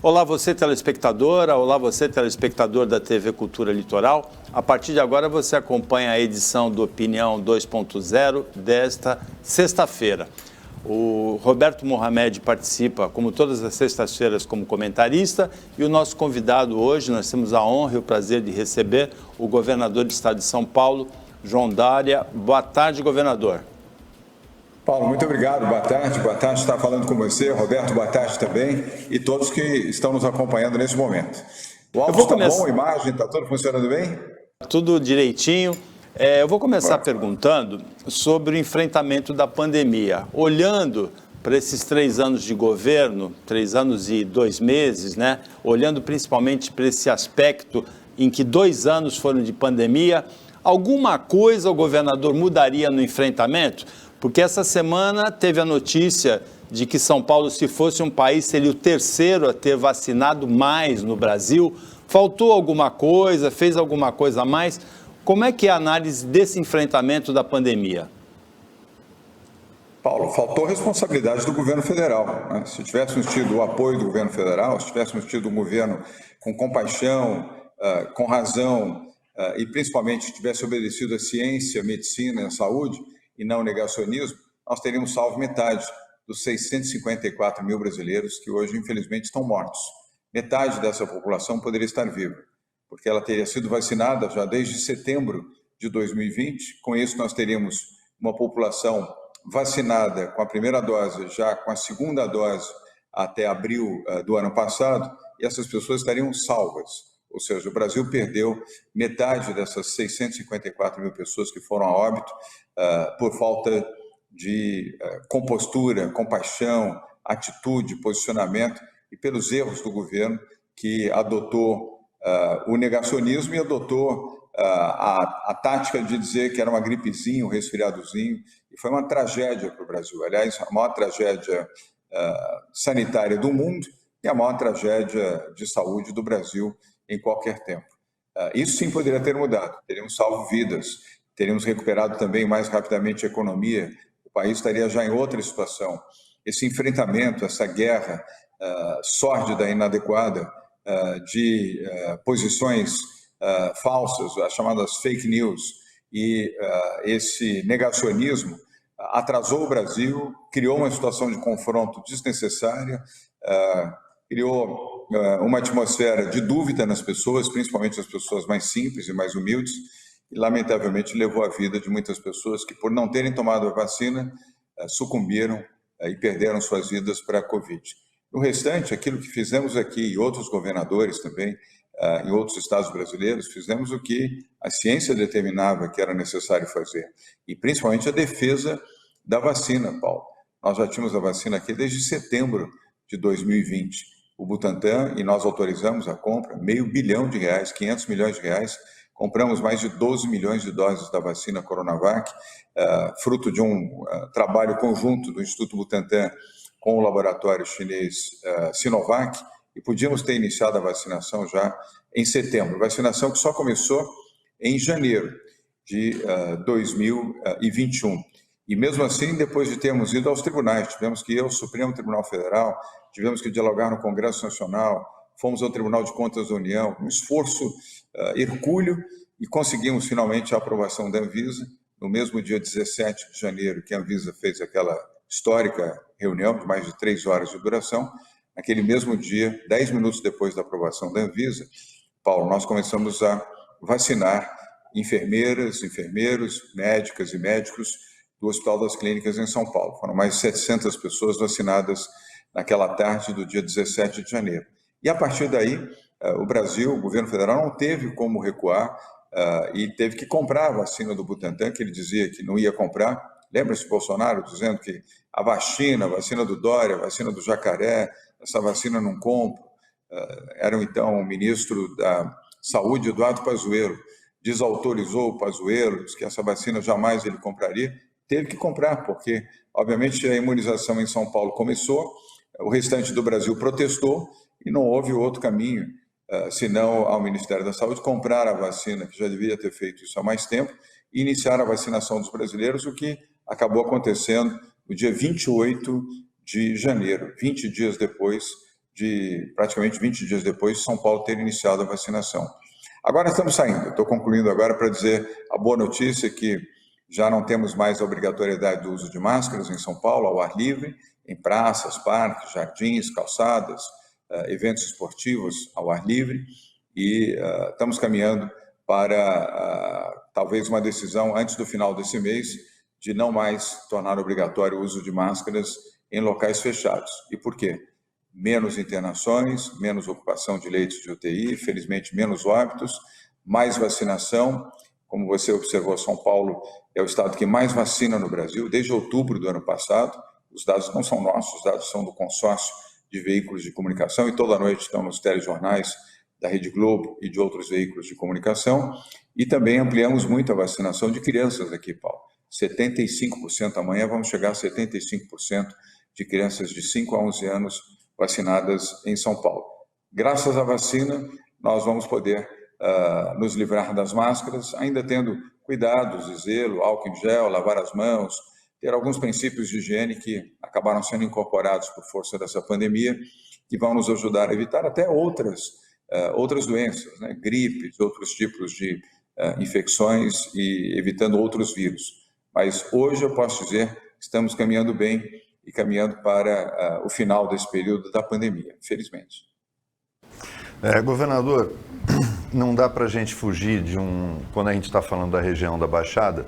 Olá você telespectadora, olá você telespectador da TV Cultura Litoral. A partir de agora você acompanha a edição do Opinião 2.0 desta sexta-feira. O Roberto Mohamed participa, como todas as sextas-feiras, como comentarista, e o nosso convidado hoje, nós temos a honra e o prazer de receber o governador do estado de São Paulo, João Dória. Boa tarde, governador. Paulo, muito obrigado, boa tarde, estar falando com você, Roberto, boa tarde também, e todos que estão nos acompanhando nesse momento. O áudio está bom, a imagem, está tudo funcionando bem? Tudo direitinho. Eu vou começar perguntando sobre o enfrentamento da pandemia. Olhando para esses 3 anos de governo, 3 anos e 2 meses, né? Olhando principalmente para esse aspecto em que 2 anos foram de pandemia, alguma coisa o governador mudaria no enfrentamento? Porque essa semana teve a notícia de que São Paulo, se fosse um país, seria o terceiro a ter vacinado mais no Brasil. Faltou alguma coisa? Fez alguma coisa a mais? Como é que é a análise desse enfrentamento da pandemia? Paulo, faltou responsabilidade do governo federal, né? Se tivéssemos tido o apoio do governo federal, se tivéssemos tido um governo com compaixão, com razão, e principalmente tivesse obedecido à ciência, à medicina e à saúde, e não negacionismo, nós teríamos salvo metade dos 654 mil brasileiros que hoje, infelizmente, estão mortos. Metade dessa população poderia estar viva, porque ela teria sido vacinada já desde setembro de 2020. Com isso, nós teríamos uma população vacinada com a primeira dose, já com a segunda dose até abril do ano passado, e essas pessoas estariam salvas. Ou seja, o Brasil perdeu metade dessas 654 mil pessoas que foram a óbito por falta de compostura, compaixão, atitude, posicionamento e pelos erros do governo que adotou o negacionismo e adotou a tática de dizer que era uma gripezinha, um resfriadozinho, e foi uma tragédia para o Brasil. Aliás, a maior tragédia sanitária do mundo e a maior tragédia de saúde do Brasil em qualquer tempo. Isso sim poderia ter mudado, teríamos salvo vidas, teríamos recuperado também mais rapidamente a economia, o país estaria já em outra situação. Esse enfrentamento, essa guerra sórdida e inadequada de posições falsas, as chamadas fake news, e esse negacionismo atrasou o Brasil, criou uma situação de confronto desnecessária, criou uma atmosfera de dúvida nas pessoas, principalmente as pessoas mais simples e mais humildes, e lamentavelmente levou a vida de muitas pessoas que, por não terem tomado a vacina, sucumbiram e perderam suas vidas para a Covid. No restante, aquilo que fizemos aqui, e outros governadores também, em outros estados brasileiros, fizemos o que a ciência determinava que era necessário fazer, e principalmente a defesa da vacina, Paulo. Nós já tínhamos a vacina aqui desde setembro de 2020. O Butantan, e nós autorizamos a compra, R$500 bilhão, 500 milhões de reais, compramos mais de 12 milhões de doses da vacina Coronavac, fruto de um trabalho conjunto do Instituto Butantan com o laboratório chinês Sinovac, e podíamos ter iniciado a vacinação já em setembro, vacinação que só começou em janeiro de 2021. E mesmo assim, depois de termos ido aos tribunais, tivemos que ir ao Supremo Tribunal Federal, tivemos que dialogar no Congresso Nacional, fomos ao Tribunal de Contas da União, um esforço hercúleo, e conseguimos finalmente a aprovação da Anvisa, no mesmo dia 17 de janeiro, que a Anvisa fez aquela histórica reunião de mais de 3 horas de duração. Naquele mesmo dia, 10 minutos depois da aprovação da Anvisa, Paulo, nós começamos a vacinar enfermeiras, enfermeiros, médicas e médicos do Hospital das Clínicas em São Paulo. Foram mais de 700 pessoas vacinadas naquela tarde do dia 17 de janeiro. E a partir daí, o Brasil, o governo federal, não teve como recuar e teve que comprar a vacina do Butantan, que ele dizia que não ia comprar. Lembra-se Bolsonaro dizendo que a vacina do Dória, a vacina do Jacaré, essa vacina não compra. Era então o ministro da Saúde, Eduardo Pazuello, desautorizou o Pazuello, disse que essa vacina jamais ele compraria. Teve que comprar, porque, obviamente, a imunização em São Paulo começou, o restante do Brasil protestou e não houve outro caminho, senão ao Ministério da Saúde comprar a vacina, que já devia ter feito isso há mais tempo, e iniciar a vacinação dos brasileiros, o que acabou acontecendo no dia 28 de janeiro, 20 dias depois de praticamente 20 dias depois de São Paulo ter iniciado a vacinação. Agora estamos saindo, estou concluindo agora para dizer a boa notícia que já não temos mais a obrigatoriedade do uso de máscaras em São Paulo, ao ar livre, em praças, parques, jardins, calçadas, eventos esportivos ao ar livre, e estamos caminhando para talvez uma decisão antes do final desse mês de não mais tornar obrigatório o uso de máscaras em locais fechados. E por quê? Menos internações, menos ocupação de leitos de UTI, felizmente menos óbitos, mais vacinação. Como você observou, São Paulo é o estado que mais vacina no Brasil, desde outubro do ano passado. Os dados não são nossos, os dados são do consórcio de veículos de comunicação e toda noite estão nos telejornais da Rede Globo e de outros veículos de comunicação. E também ampliamos muito a vacinação de crianças aqui, Paulo. 75%, amanhã vamos chegar a 75% de crianças de 5 a 11 anos vacinadas em São Paulo. Graças à vacina, nós vamos poder nos livrar das máscaras, ainda tendo cuidados e zelo, álcool em gel, lavar as mãos, ter alguns princípios de higiene que acabaram sendo incorporados por força dessa pandemia, que vão nos ajudar a evitar até outras doenças, né? Gripes, outros tipos de infecções e evitando outros vírus. Mas hoje eu posso dizer que estamos caminhando bem e caminhando para o final desse período da pandemia, felizmente. Governador, não dá para a gente fugir quando a gente está falando da região da Baixada,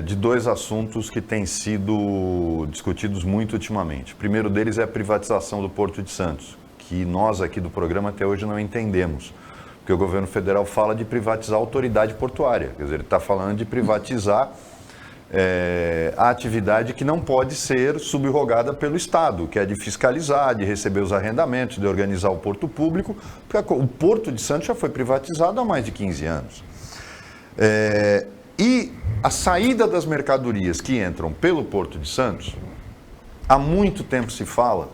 de dois assuntos que têm sido discutidos muito ultimamente. O primeiro deles é a privatização do Porto de Santos, que nós aqui do programa até hoje não entendemos. Porque o governo federal fala de privatizar a autoridade portuária, quer dizer, ele está falando de privatizar a atividade que não pode ser subrogada pelo Estado, que é de fiscalizar, de receber os arrendamentos, de organizar o porto público, porque o Porto de Santos já foi privatizado há mais de 15 anos. E a saída das mercadorias que entram pelo Porto de Santos, há muito tempo se fala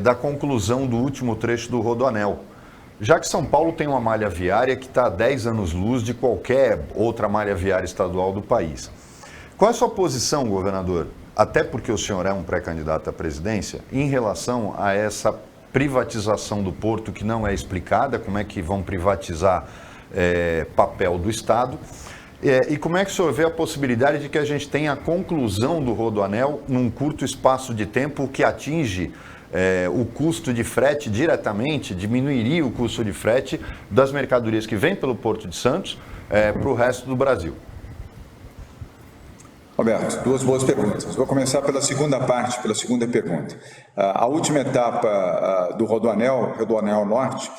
da conclusão do último trecho do Rodoanel. Já que São Paulo tem uma malha viária que está a 10 anos-luz de qualquer outra malha viária estadual do país. Qual é a sua posição, governador, até porque o senhor é um pré-candidato à presidência, em relação a essa privatização do porto que não é explicada, como é que vão privatizar papel do Estado, e como é que o senhor vê a possibilidade de que a gente tenha a conclusão do Rodoanel num curto espaço de tempo que atinge o custo de frete diretamente, diminuiria o custo de frete das mercadorias que vêm pelo Porto de Santos para o resto do Brasil? Roberto, duas boas perguntas. Vou começar pela segunda parte, pela segunda pergunta. A última etapa do Rodoanel Norte,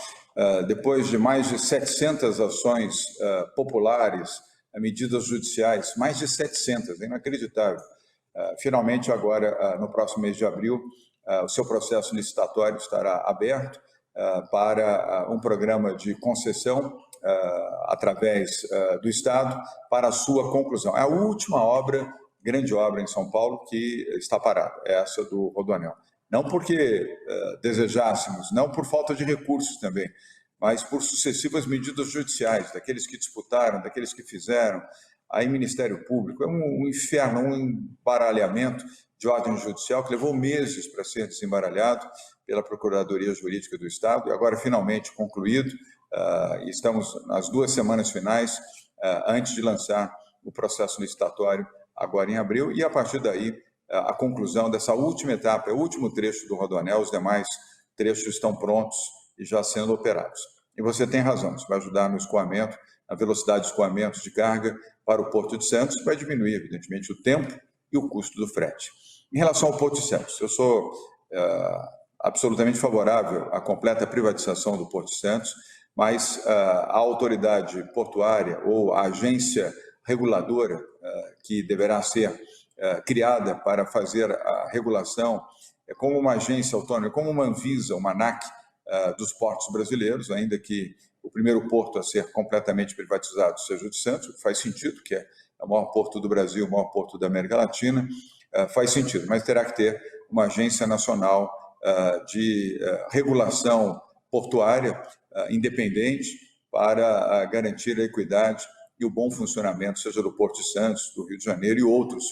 depois de mais de 700 ações populares, medidas judiciais, mais de 700, é inacreditável. Finalmente, agora, no próximo mês de abril, o seu processo licitatório estará aberto para um programa de concessão através do Estado para a sua conclusão. É a última obra, grande obra em São Paulo que está parada, é essa do Rodoanel. Não porque desejássemos, não por falta de recursos também, mas por sucessivas medidas judiciais, daqueles que disputaram, daqueles que fizeram, aí Ministério Público, é um inferno, um embaralhamento de ordem judicial que levou meses para ser desembaralhado pela Procuradoria Jurídica do Estado e agora finalmente concluído. Estamos nas 2 semanas finais antes de lançar o processo licitatório agora em abril e a partir daí a conclusão dessa última etapa, é o último trecho do Rodoanel, os demais trechos estão prontos e já sendo operados. E você tem razão, isso vai ajudar no escoamento, na velocidade de escoamento de carga para o Porto de Santos, vai diminuir evidentemente o tempo e o custo do frete. Em relação ao Porto de Santos, eu sou absolutamente favorável à completa privatização do Porto de Santos, mas a autoridade portuária ou a agência reguladora que deverá ser criada para fazer a regulação como uma agência autônoma, como uma Anvisa, uma ANAC dos portos brasileiros, ainda que o primeiro porto a ser completamente privatizado seja o de Santos, o que faz sentido, que é o maior porto do Brasil, o maior porto da América Latina, faz sentido, mas terá que ter uma agência nacional de regulação portuária independente para garantir a equidade e o bom funcionamento, seja do Porto de Santos, do Rio de Janeiro e outros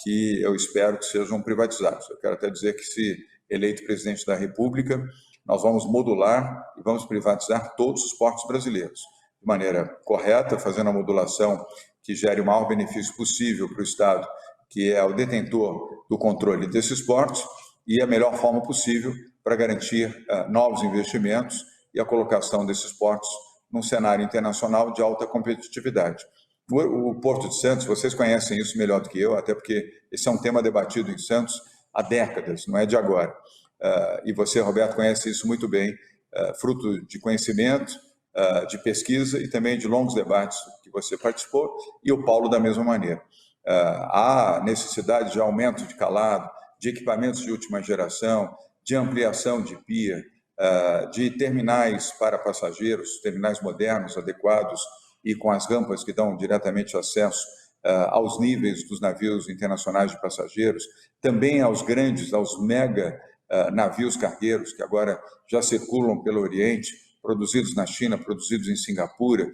que eu espero que sejam privatizados. Eu quero até dizer que se eleito presidente da República, nós vamos modular e vamos privatizar todos os portos brasileiros, de maneira correta, fazendo a modulação que gere o maior benefício possível para o Estado, que é o detentor do controle desses portos, e a melhor forma possível para garantir novos investimentos e a colocação desses portos num cenário internacional de alta competitividade. O Porto de Santos, vocês conhecem isso melhor do que eu, até porque esse é um tema debatido em Santos há décadas, não é de agora. E você, Roberto, conhece isso muito bem, fruto de conhecimento, de pesquisa e também de longos debates que você participou, e o Paulo da mesma maneira. Há necessidade de aumento de calado, de equipamentos de última geração, de ampliação de pia, de terminais para passageiros, terminais modernos, adequados e com as rampas que dão diretamente acesso aos níveis dos navios internacionais de passageiros, também aos grandes, aos mega navios cargueiros que agora já circulam pelo Oriente, produzidos na China, produzidos em Singapura,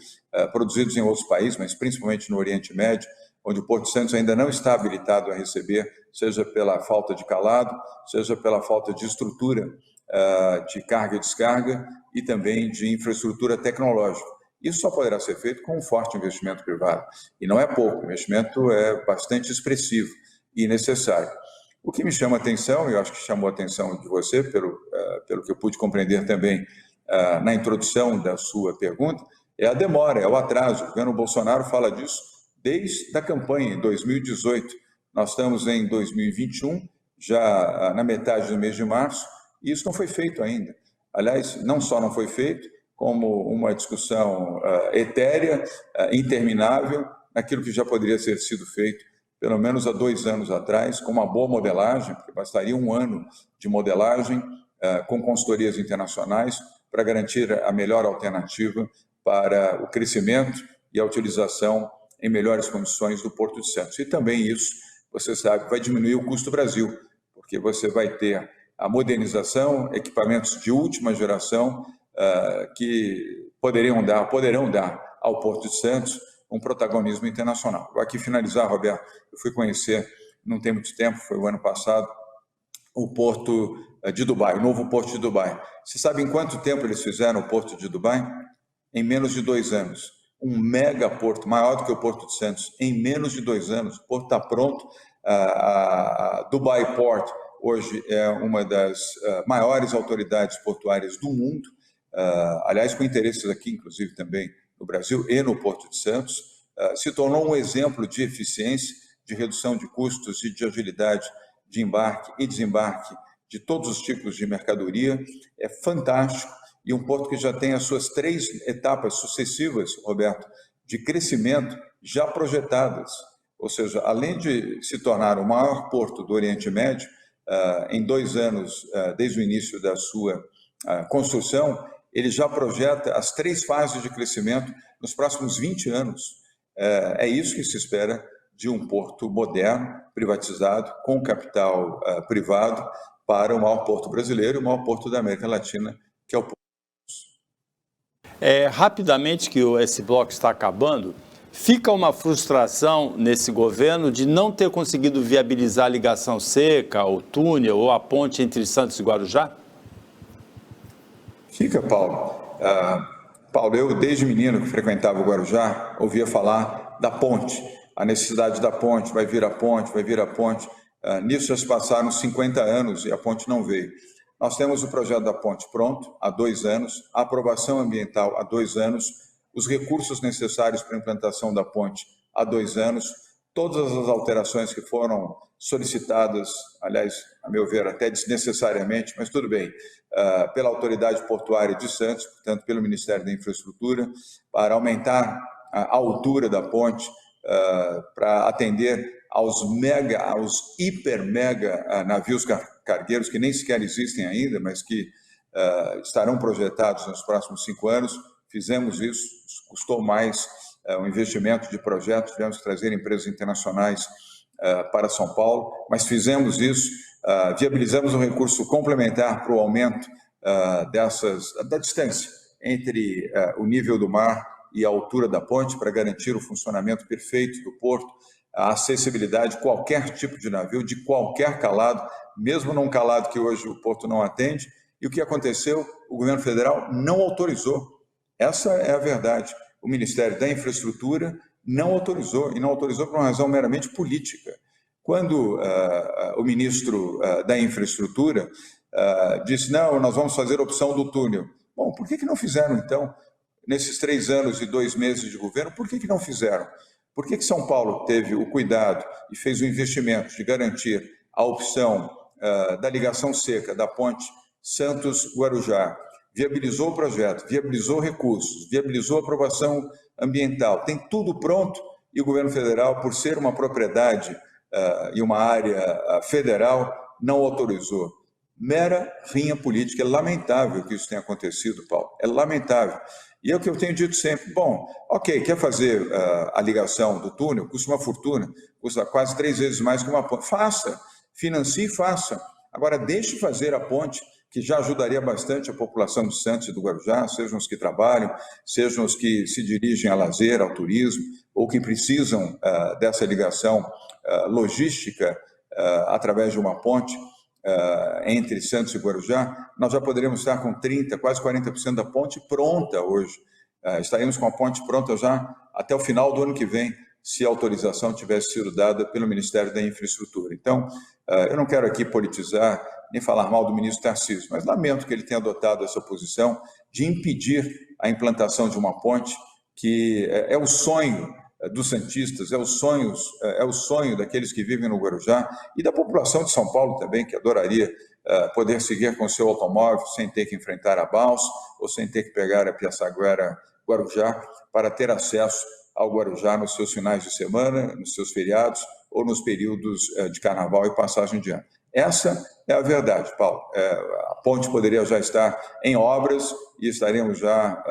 produzidos em outros países, mas principalmente no Oriente Médio, onde o Porto de Santos ainda não está habilitado a receber, seja pela falta de calado, seja pela falta de estrutura de carga e descarga e também de infraestrutura tecnológica. Isso só poderá ser feito com um forte investimento privado. E não é pouco, o investimento é bastante expressivo e necessário. O que me chama a atenção, e eu acho que chamou a atenção de você, pelo que eu pude compreender também na introdução da sua pergunta, é a demora, é o atraso. O governo Bolsonaro fala disso desde a campanha, em 2018. Nós estamos em 2021, já na metade do mês de março, e isso não foi feito ainda. Aliás, não só não foi feito, como uma discussão etérea, interminável, naquilo que já poderia ter sido feito, pelo menos há 2 anos atrás, com uma boa modelagem, porque bastaria 1 ano de modelagem, com consultorias internacionais, para garantir a melhor alternativa para o crescimento e a utilização em melhores condições do Porto de Santos. E também isso, você sabe, vai diminuir o custo Brasil, porque você vai ter a modernização, equipamentos de última geração que poderão dar ao Porto de Santos um protagonismo internacional. Vou aqui finalizar, Roberto. Eu fui conhecer, não tem muito tempo, foi o ano passado, o Porto de Dubai, o novo Porto de Dubai. Você sabe em quanto tempo eles fizeram o Porto de Dubai? Em menos de 2 anos. Um mega porto, maior do que o Porto de Santos, em menos de 2 anos. O porto está pronto. A Dubai Port hoje é uma das maiores autoridades portuárias do mundo, aliás, com interesses aqui, inclusive, também no Brasil e no Porto de Santos. Se tornou um exemplo de eficiência, de redução de custos e de agilidade de embarque e desembarque de todos os tipos de mercadoria. É fantástico. E um porto que já tem as suas 3 etapas sucessivas, Roberto, de crescimento já projetadas. Ou seja, além de se tornar o maior porto do Oriente Médio, em 2 anos, desde o início da sua construção, ele já projeta as 3 fases de crescimento nos próximos 20 anos. É isso que se espera de um porto moderno, privatizado, com capital privado, para o maior porto brasileiro e o maior porto da América Latina, que é o Porto. Rapidamente, que esse bloco está acabando, fica uma frustração nesse governo de não ter conseguido viabilizar a ligação seca, o túnel ou a ponte entre Santos e Guarujá? Fica, Paulo. Paulo, eu desde menino que frequentava o Guarujá, ouvia falar da ponte, a necessidade da ponte, vai vir a ponte, vai vir a ponte. Nisso já se passaram 50 anos e a ponte não veio. Nós temos o projeto da ponte pronto há 2 anos, a aprovação ambiental há 2 anos, os recursos necessários para a implantação da ponte há 2 anos, todas as alterações que foram solicitadas, aliás, a meu ver, até desnecessariamente, mas tudo bem, pela Autoridade Portuária de Santos, portanto, pelo Ministério da Infraestrutura, para aumentar a altura da ponte, para atender aos hiper mega navios cargueiros que nem sequer existem ainda, mas que estarão projetados nos próximos 5 anos. Fizemos isso, custou mais um investimento de projeto, tivemos que trazer empresas internacionais para São Paulo, mas fizemos isso, viabilizamos um recurso complementar para o aumento da distância entre o nível do mar e a altura da ponte, para garantir o funcionamento perfeito do porto. a acessibilidade de qualquer tipo de navio, de qualquer calado, mesmo num calado que hoje o porto não atende. E o que aconteceu? O governo federal não autorizou. Essa é a verdade. O Ministério da Infraestrutura não autorizou, e não autorizou por uma razão meramente política. Quando o ministro da Infraestrutura disse, não, nós vamos fazer a opção do túnel. Bom, por que não fizeram, então, nesses 3 anos e 2 meses de governo, por que não fizeram? Por que São Paulo teve o cuidado e fez o investimento de garantir a opção da ligação seca da ponte Santos-Guarujá, viabilizou o projeto, viabilizou recursos, viabilizou a aprovação ambiental, tem tudo pronto, e o governo federal, por ser uma propriedade e uma área federal, não autorizou? Mera rinha política. É lamentável que isso tenha acontecido, Paulo, é lamentável. E é o que eu tenho dito sempre, bom, ok, quer fazer a ligação do túnel, custa uma fortuna, custa quase 3 vezes mais que uma ponte, faça, financie e faça. Agora, deixe fazer a ponte, que já ajudaria bastante a população de Santos e do Guarujá, sejam os que trabalham, sejam os que se dirigem a lazer, ao turismo, ou que precisam dessa ligação logística através de uma ponte entre Santos e Guarujá. Nós já poderíamos estar com 30%, quase 40% da ponte pronta hoje. Estaríamos com a ponte pronta já até o final do ano que vem, se a autorização tivesse sido dada pelo Ministério da Infraestrutura. Então, eu não quero aqui politizar, nem falar mal do ministro Tarcísio, mas lamento que ele tenha adotado essa posição de impedir a implantação de uma ponte que é o sonho dos santistas, é o sonho daqueles que vivem no Guarujá e da população de São Paulo também, que adoraria poder seguir com seu automóvel sem ter que enfrentar a balsa ou sem ter que pegar a Piaçaguera-Guarujá para ter acesso ao Guarujá nos seus finais de semana, nos seus feriados ou nos períodos de carnaval e passagem de ano. Essa é a verdade, Paulo. A ponte poderia já estar em obras e estaríamos já,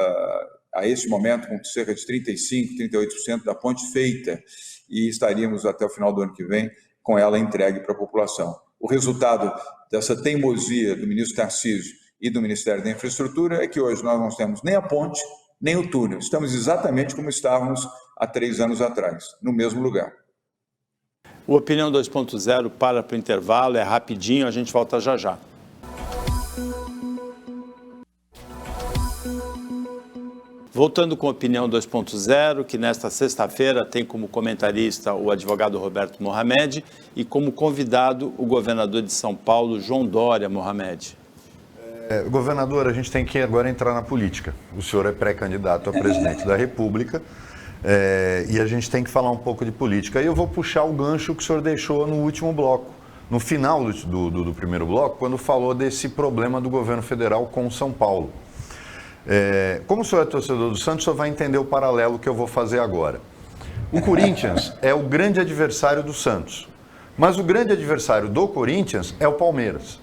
a esse momento, com cerca de 35%, 38% da ponte feita e estaríamos até o final do ano que vem com ela entregue para a população. O resultado dessa teimosia do ministro Tarcísio e do Ministério da Infraestrutura é que hoje nós não temos nem a ponte, nem o túnel. Estamos exatamente como estávamos há 3 anos atrás, no mesmo lugar. O Opinião 2.0 para o intervalo, é rapidinho, a gente volta já já. Voltando com a Opinião 2.0, que nesta sexta-feira tem como comentarista o advogado Roberto Mohamed e como convidado o governador de São Paulo, João Dória Mohamed. Governador, a gente tem que agora entrar na política. O senhor é pré-candidato a presidente da República. E a gente tem que falar um pouco de política. E eu vou puxar o gancho que o senhor deixou no último bloco, no final do primeiro bloco, quando falou desse problema do governo federal com São Paulo. Como o senhor é torcedor do Santos, o senhor vai entender o paralelo que eu vou fazer agora. O Corinthians é o grande adversário do Santos, mas o grande adversário do Corinthians é o Palmeiras.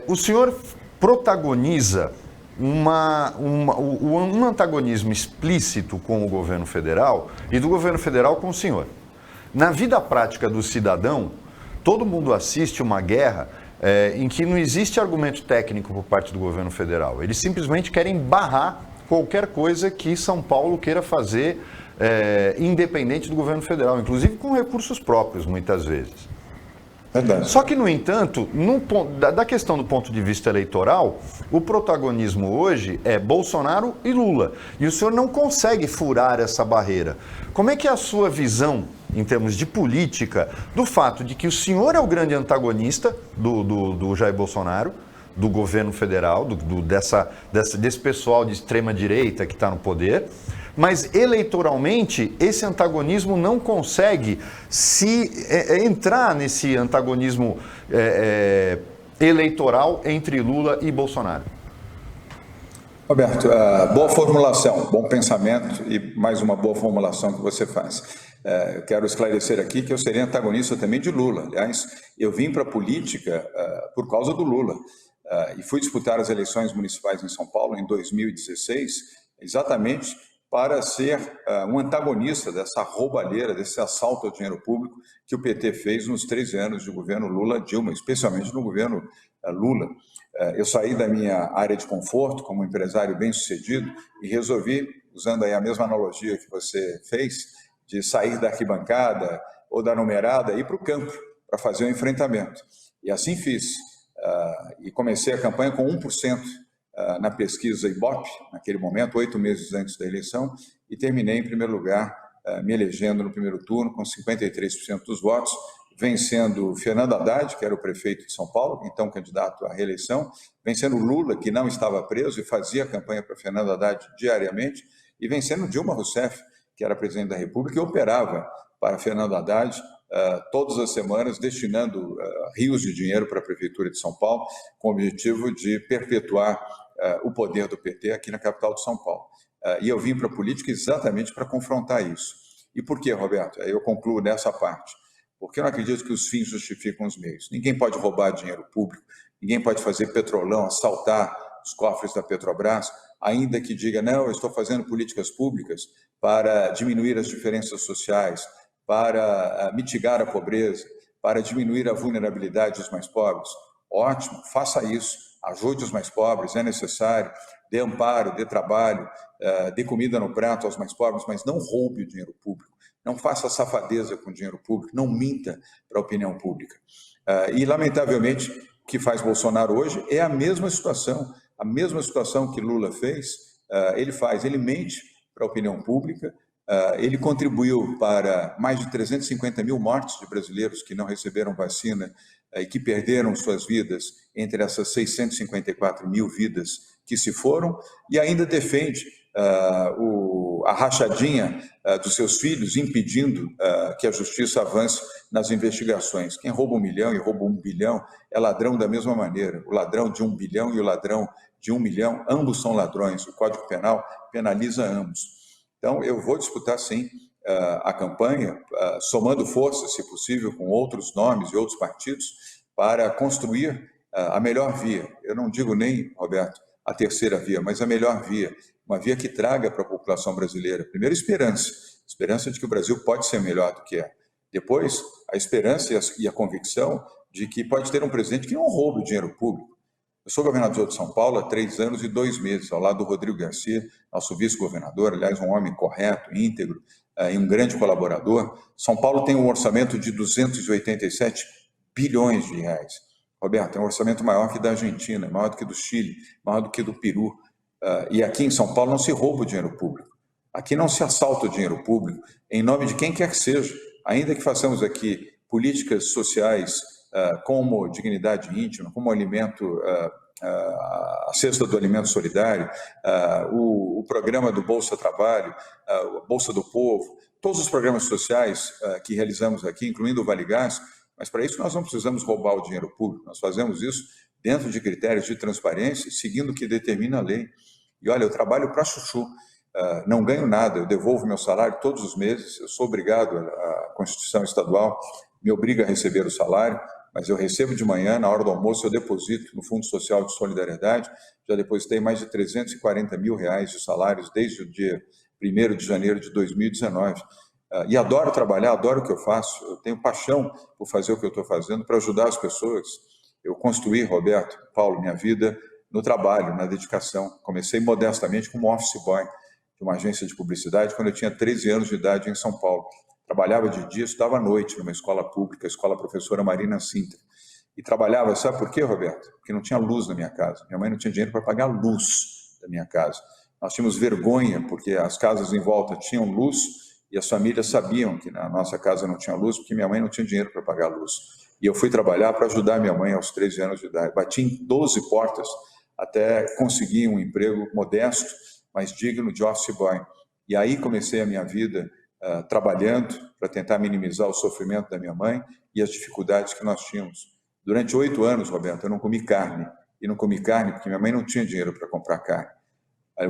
O senhor protagoniza um antagonismo explícito com o governo federal e do governo federal com o senhor. Na vida prática do cidadão, todo mundo assiste uma guerra em que não existe argumento técnico por parte do governo federal. Eles simplesmente querem barrar qualquer coisa que São Paulo queira fazer independente do governo federal, inclusive com recursos próprios, muitas vezes. Verdade. Só que, no entanto, da questão do ponto de vista eleitoral, o protagonismo hoje é Bolsonaro e Lula. E o senhor não consegue furar essa barreira. Como é que é a sua visão, em termos de política, do fato de que o senhor é o grande antagonista do Jair Bolsonaro, do governo federal, desse pessoal de extrema-direita que está no poder, mas eleitoralmente esse antagonismo não consegue entrar nesse antagonismo eleitoral entre Lula e Bolsonaro? Roberto, boa formulação, bom pensamento e mais uma boa formulação que você faz. Eu quero esclarecer aqui que eu seria antagonista também de Lula. Aliás, eu vim para a política por causa do Lula e fui disputar as eleições municipais em São Paulo em 2016, exatamente para ser um antagonista dessa roubalheira, desse assalto ao dinheiro público que o PT fez nos 13 anos de governo Lula-Dilma, especialmente no governo Lula. Eu saí da minha área de conforto como empresário bem-sucedido e resolvi, usando aí a mesma analogia que você fez, de sair da arquibancada ou da numerada e ir para o campo para fazer o enfrentamento. E assim fiz. E comecei a campanha com 1% na pesquisa Ibope, naquele momento, 8 meses antes da eleição, e terminei em primeiro lugar, me elegendo no primeiro turno com 53% dos votos, vencendo Fernando Haddad, que era o prefeito de São Paulo, então candidato à reeleição, vencendo Lula, que não estava preso e fazia campanha para Fernando Haddad diariamente, e vencendo Dilma Rousseff, que era presidente da República e operava para Fernando Haddad todas as semanas, destinando rios de dinheiro para a Prefeitura de São Paulo, com o objetivo de perpetuar o poder do PT aqui na capital de São Paulo. E eu vim para a política exatamente para confrontar isso. E por quê, Roberto? Eu concluo nessa parte. Porque eu não acredito que os fins justificam os meios. Ninguém pode roubar dinheiro público, ninguém pode fazer petrolão, assaltar os cofres da Petrobras, ainda que diga, não, eu estou fazendo políticas públicas para diminuir as diferenças sociais, para mitigar a pobreza, para diminuir a vulnerabilidade dos mais pobres. Ótimo, faça isso, ajude os mais pobres, é necessário, dê amparo, dê trabalho, dê comida no prato aos mais pobres, mas não roube o dinheiro público. Não faça safadeza com o dinheiro público, não minta para a opinião pública. E, lamentavelmente, o que faz Bolsonaro hoje é a mesma situação que Lula fez, ele mente para a opinião pública, ele contribuiu para mais de 350 mil mortes de brasileiros que não receberam vacina e que perderam suas vidas entre essas 654 mil vidas que se foram, e ainda defende a rachadinha dos seus filhos, impedindo que a justiça avance nas investigações. Quem rouba 1 milhão e rouba 1 bilhão é ladrão da mesma maneira. O ladrão de 1 bilhão e o ladrão de 1 milhão, ambos são ladrões. O Código Penal penaliza ambos. Então, eu vou disputar, sim, a campanha, somando forças, se possível, com outros nomes e outros partidos, para construir a melhor via. Eu não digo nem, Roberto, a terceira via, mas a melhor via. Uma via que traga para a população brasileira, primeiro, esperança de que o Brasil pode ser melhor do que é. Depois, a esperança e a convicção de que pode ter um presidente que não roube o dinheiro público. Eu sou governador de São Paulo há 3 anos e 2 meses, ao lado do Rodrigo Garcia, nosso vice-governador, aliás, um homem correto, íntegro e um grande colaborador. São Paulo tem um orçamento de 287 bilhões de reais. Roberto, é um orçamento maior que da Argentina, maior do que do Chile, maior do que do Peru. E aqui em São Paulo não se rouba o dinheiro público. Aqui não se assalta o dinheiro público em nome de quem quer que seja. Ainda que façamos aqui políticas sociais como dignidade íntima, como alimento, a cesta do alimento solidário, o programa do Bolsa Trabalho, a Bolsa do Povo, todos os programas sociais que realizamos aqui, incluindo o Vale Gás, mas para isso nós não precisamos roubar o dinheiro público, nós fazemos isso dentro de critérios de transparência, seguindo o que determina a lei. E olha, eu trabalho para chuchu, não ganho nada, eu devolvo meu salário todos os meses, eu sou obrigado, a Constituição Estadual me obriga a receber o salário, mas eu recebo de manhã, na hora do almoço, eu deposito no Fundo Social de Solidariedade, já depositei mais de 340 mil reais de salários desde o dia 1º de janeiro de 2019. E adoro trabalhar, adoro o que eu faço, eu tenho paixão por fazer o que eu estou fazendo, para ajudar as pessoas. Eu construí, Roberto, Paulo, minha vida no trabalho, na dedicação. Comecei modestamente como office boy de uma agência de publicidade quando eu tinha 13 anos de idade em São Paulo. Trabalhava de dia, estudava à noite numa escola pública, a Escola Professora Marina Sintra. E trabalhava, sabe por quê, Roberto? Porque não tinha luz na minha casa. Minha mãe não tinha dinheiro para pagar a luz da minha casa. Nós tínhamos vergonha, porque as casas em volta tinham luz e as famílias sabiam que na nossa casa não tinha luz, porque minha mãe não tinha dinheiro para pagar a luz. E eu fui trabalhar para ajudar minha mãe aos 13 anos de idade. Bati em 12 portas até conseguir um emprego modesto, mas digno de office boy. E aí comecei a minha vida trabalhando para tentar minimizar o sofrimento da minha mãe e as dificuldades que nós tínhamos. Durante 8 anos, Roberto, eu não comi carne. E não comi carne porque minha mãe não tinha dinheiro para comprar carne.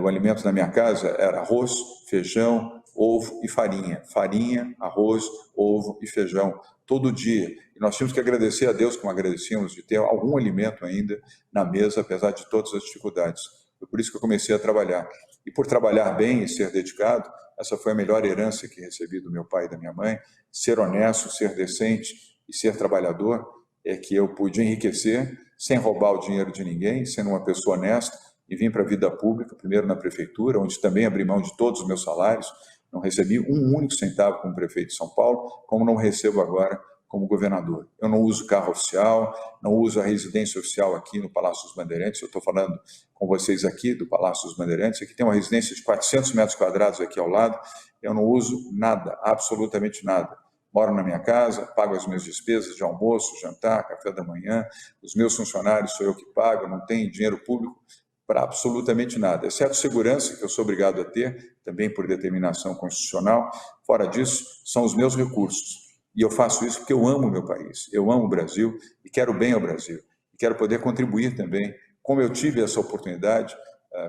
O alimento da minha casa era arroz, feijão, ovo e farinha. Farinha, arroz, ovo e feijão, todo dia. E nós tínhamos que agradecer a Deus, como agradecíamos, de ter algum alimento ainda na mesa, apesar de todas as dificuldades. Foi por isso que eu comecei a trabalhar. E por trabalhar bem e ser dedicado, essa foi a melhor herança que recebi do meu pai e da minha mãe. Ser honesto, ser decente e ser trabalhador é que eu pude enriquecer sem roubar o dinheiro de ninguém, sendo uma pessoa honesta, e vim para a vida pública, primeiro na prefeitura, onde também abri mão de todos os meus salários, Não recebi um único centavo como prefeito de São Paulo, como não recebo agora como governador. Eu não uso carro oficial, não uso a residência oficial aqui no Palácio dos Bandeirantes. Eu estou falando com vocês aqui do Palácio dos Bandeirantes. Aqui tem uma residência de 400 metros quadrados aqui ao lado. Eu não uso nada, absolutamente nada. Moro na minha casa, pago as minhas despesas de almoço, jantar, café da manhã. Os meus funcionários sou eu que pago, não tenho dinheiro público para absolutamente nada, exceto segurança, que eu sou obrigado a ter, também por determinação constitucional. Fora disso, são os meus recursos. E eu faço isso porque eu amo o meu país, eu amo o Brasil e quero bem ao Brasil. E quero poder contribuir também, como eu tive essa oportunidade,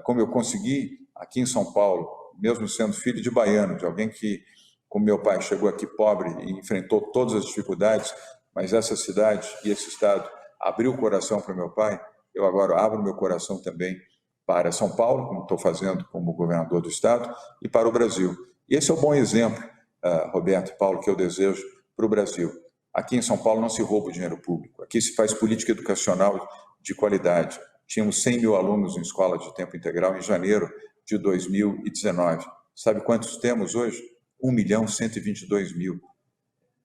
como eu consegui aqui em São Paulo, mesmo sendo filho de baiano, de alguém que, como meu pai, chegou aqui pobre e enfrentou todas as dificuldades, mas essa cidade e esse estado abriu o coração para o meu pai. Eu agora abro meu coração também para São Paulo, como estou fazendo como governador do estado, e para o Brasil. E esse é o bom exemplo, Roberto e Paulo, que eu desejo para o Brasil. Aqui em São Paulo não se rouba o dinheiro público, aqui se faz política educacional de qualidade. Tínhamos 100 mil alunos em escola de tempo integral em janeiro de 2019. Sabe quantos temos hoje? 1.122.000.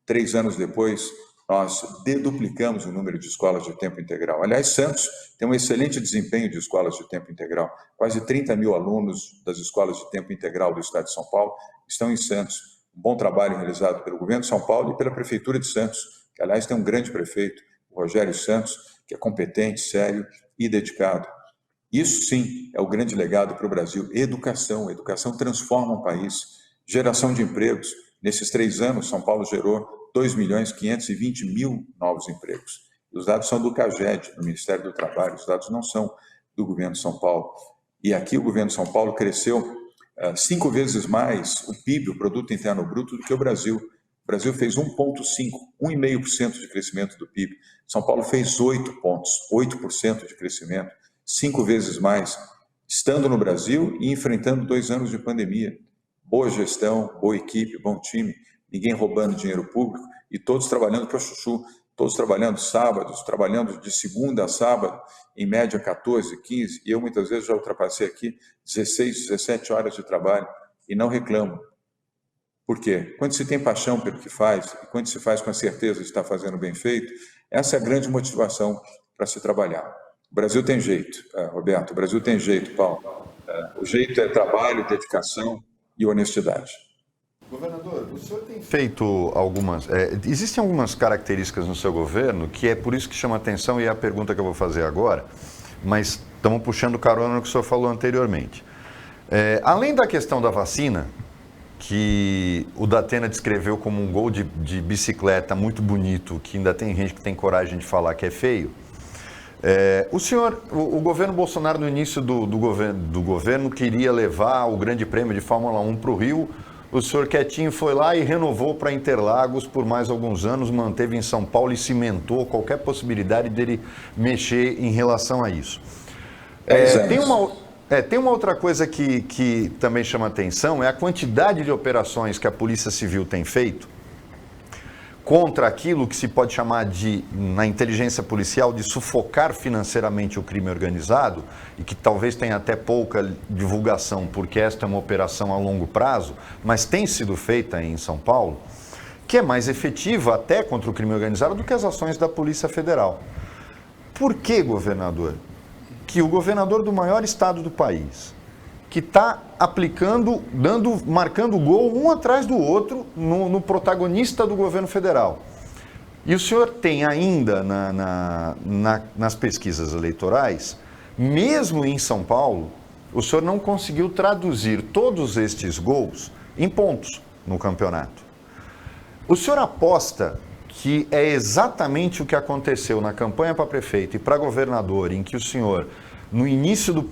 3 anos depois, nós deduplicamos o número de escolas de tempo integral. Aliás, Santos tem um excelente desempenho de escolas de tempo integral. Quase 30 mil alunos das escolas de tempo integral do estado de São Paulo estão em Santos. Um bom trabalho realizado pelo governo de São Paulo e pela Prefeitura de Santos, que, aliás, tem um grande prefeito, o Rogério Santos, que é competente, sério e dedicado. Isso, sim, é o grande legado para o Brasil. Educação. Educação transforma um país. Geração de empregos. Nesses 3 anos, São Paulo gerou 2.520.000 novos empregos. Os dados são do CAGED, do Ministério do Trabalho, os dados não são do governo de São Paulo. E aqui o governo de São Paulo cresceu 5 vezes mais o PIB, o Produto Interno Bruto, do que o Brasil. O Brasil fez 1,5% de crescimento do PIB. São Paulo fez 8% de crescimento, 5 vezes mais, estando no Brasil e enfrentando 2 anos de pandemia. Boa gestão, boa equipe, bom time, ninguém roubando dinheiro público e todos trabalhando para chuchu, todos trabalhando sábados, trabalhando de segunda a sábado, em média 14, 15, e eu muitas vezes já ultrapassei aqui 16, 17 horas de trabalho e não reclamo. Por quê? Quando se tem paixão pelo que faz e quando se faz com a certeza de estar fazendo bem feito, essa é a grande motivação para se trabalhar. O Brasil tem jeito, Roberto, o Brasil tem jeito, Paulo. O jeito é trabalho, dedicação e honestidade. Governador, o senhor tem feito algumas... existem algumas características no seu governo que é por isso que chama atenção e é a pergunta que eu vou fazer agora, mas estamos puxando carona no que o senhor falou anteriormente. Além da questão da vacina, que o Datena descreveu como um gol de bicicleta muito bonito, que ainda tem gente que tem coragem de falar que é feio, o governo Bolsonaro, no início do governo, queria levar o Grande Prêmio de Fórmula 1 para o Rio. O senhor quietinho foi lá e renovou para Interlagos por mais alguns anos, manteve em São Paulo e cimentou qualquer possibilidade dele mexer em relação a isso. Tem uma outra coisa que também chama atenção, é a quantidade de operações que a Polícia Civil tem feito contra aquilo que se pode chamar de, na inteligência policial, de sufocar financeiramente o crime organizado e que talvez tenha até pouca divulgação, porque esta é uma operação a longo prazo, mas tem sido feita em São Paulo, que é mais efetiva até contra o crime organizado do que as ações da Polícia Federal. Por que, governador, que o governador do maior estado do país, que está marcando gol um atrás do outro no protagonista do governo federal. E o senhor tem ainda nas pesquisas eleitorais, mesmo em São Paulo, o senhor não conseguiu traduzir todos estes gols em pontos no campeonato. O senhor aposta que é exatamente o que aconteceu na campanha para prefeito e para governador, em que o senhor... No início do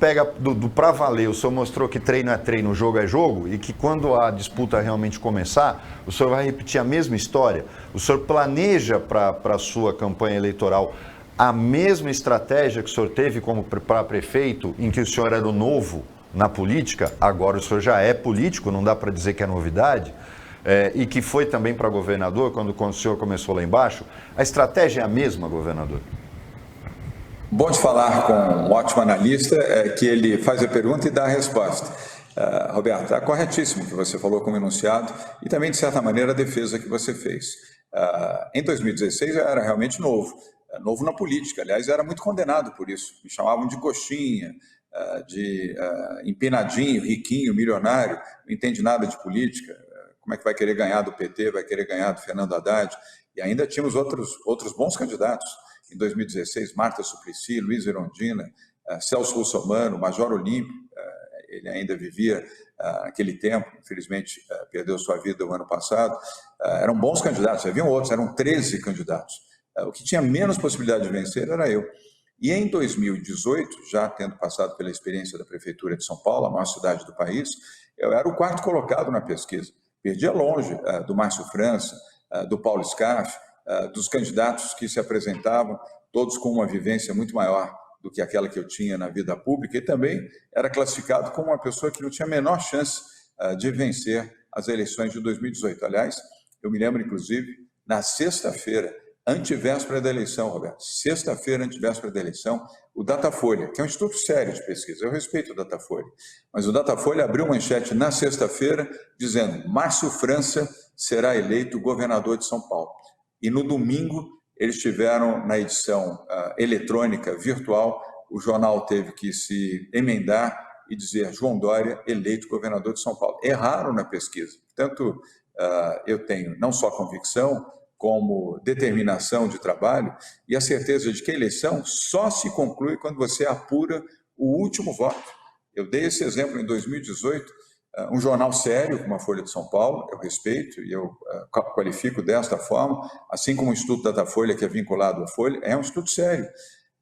pra valer, o senhor mostrou que treino é treino, jogo é jogo, e que quando a disputa realmente começar, o senhor vai repetir a mesma história? O senhor planeja para a sua campanha eleitoral a mesma estratégia que o senhor teve como para prefeito, em que o senhor era o novo na política, agora o senhor já é político, não dá para dizer que é novidade, e que foi também para governador, quando o senhor começou lá embaixo? A estratégia é a mesma, governador? Bom de falar com um ótimo analista, que ele faz a pergunta e dá a resposta. Roberto, está corretíssimo o que você falou como enunciado e também, de certa maneira, a defesa que você fez. Em 2016 eu era realmente novo na política, aliás, era muito condenado por isso. Me chamavam de coxinha, de empinadinho, riquinho, milionário, não entende nada de política, como é que vai querer ganhar do PT, vai querer ganhar do Fernando Haddad, e ainda tínhamos outros bons candidatos. Em 2016, Marta Suplicy, Luiz Erundina, Celso Russomano, Major Olímpio, ele ainda vivia naquele tempo, infelizmente perdeu sua vida o ano passado, eram bons candidatos, haviam outros, eram 13 candidatos. O que tinha menos possibilidade de vencer era eu. E em 2018, já tendo passado pela experiência da Prefeitura de São Paulo, a maior cidade do país, eu era o quarto colocado na pesquisa. Perdia longe do Márcio França, do Paulo Scaff, dos candidatos que se apresentavam, todos com uma vivência muito maior do que aquela que eu tinha na vida pública, e também era classificado como uma pessoa que não tinha a menor chance de vencer as eleições de 2018. Aliás, eu me lembro, inclusive, na sexta-feira, antevéspera da eleição, Roberto, sexta-feira, antevéspera da eleição, o Datafolha, que é um instituto sério de pesquisa, eu respeito o Datafolha, mas o Datafolha abriu manchete na sexta-feira dizendo: Márcio França será eleito governador de São Paulo. E no domingo, eles tiveram na edição eletrônica, virtual, o jornal teve que se emendar e dizer: João Dória eleito governador de São Paulo. Erraram na pesquisa. Portanto, eu tenho não só convicção, como determinação de trabalho e a certeza de que a eleição só se conclui quando você apura o último voto. Eu dei esse exemplo em 2018, um jornal sério, como a Folha de São Paulo, eu respeito e eu qualifico desta forma, assim como o Instituto Datafolha, que é vinculado à Folha, é um instituto sério,